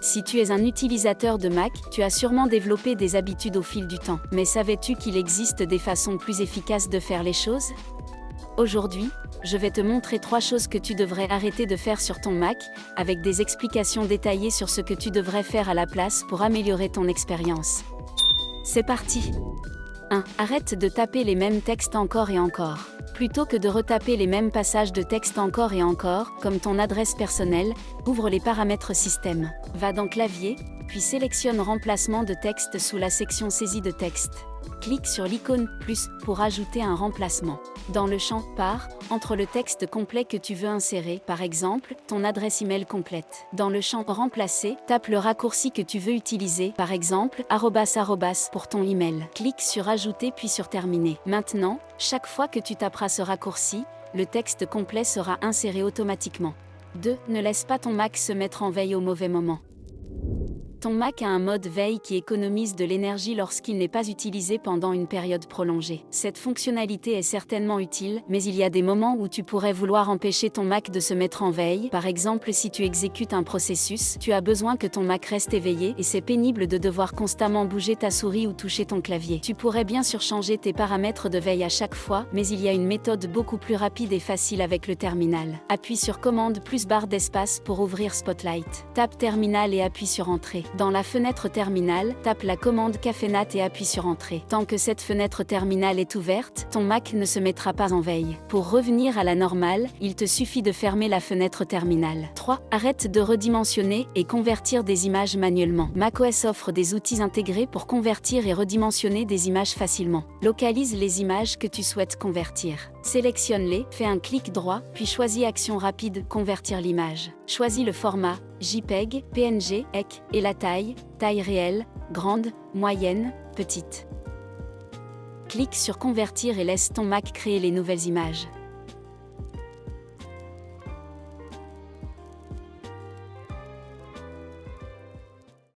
Si tu es un utilisateur de Mac, tu as sûrement développé des habitudes au fil du temps. Mais savais-tu qu'il existe des façons plus efficaces de faire les choses? Aujourd'hui, je vais te montrer 3 choses que tu devrais arrêter de faire sur ton Mac, avec des explications détaillées sur ce que tu devrais faire à la place pour améliorer ton expérience. C'est parti! 1. Arrête de taper les mêmes textes encore et encore. Plutôt que de retaper les mêmes passages de texte encore et encore, comme ton adresse personnelle, ouvre les paramètres système. Va dans Clavier, puis sélectionne Remplacement de texte sous la section Saisie de texte. Clique sur l'icône « Plus » pour ajouter un remplacement. Dans le champ « Par », entre le texte complet que tu veux insérer, par exemple, ton adresse email complète. Dans le champ « Remplacer », tape le raccourci que tu veux utiliser, par exemple, @ pour ton email. Clique sur « Ajouter » puis sur « Terminer ». Maintenant, chaque fois que tu taperas ce raccourci, le texte complet sera inséré automatiquement. 2. Ne laisse pas ton Mac se mettre en veille au mauvais moment. Ton Mac a un mode veille qui économise de l'énergie lorsqu'il n'est pas utilisé pendant une période prolongée. Cette fonctionnalité est certainement utile, mais il y a des moments où tu pourrais vouloir empêcher ton Mac de se mettre en veille. Par exemple, si tu exécutes un processus, tu as besoin que ton Mac reste éveillé et c'est pénible de devoir constamment bouger ta souris ou toucher ton clavier. Tu pourrais bien sûr changer tes paramètres de veille à chaque fois, mais il y a une méthode beaucoup plus rapide et facile avec le terminal. Appuie sur Commande plus barre d'espace pour ouvrir Spotlight. Tape Terminal et appuie sur Entrée. Dans la fenêtre terminale, tape la commande Cafénat et appuie sur Entrée. Tant que cette fenêtre terminale est ouverte, ton Mac ne se mettra pas en veille. Pour revenir à la normale, il te suffit de fermer la fenêtre terminale. 3. Arrête de redimensionner et convertir des images manuellement. macOS offre des outils intégrés pour convertir et redimensionner des images facilement. Localise les images que tu souhaites convertir. Sélectionne-les, fais un clic droit, puis choisis Action rapide, convertir l'image. Choisis le format, JPEG, PNG, EC, et la taille réelle, grande, moyenne, petite. Clique sur Convertir et laisse ton Mac créer les nouvelles images.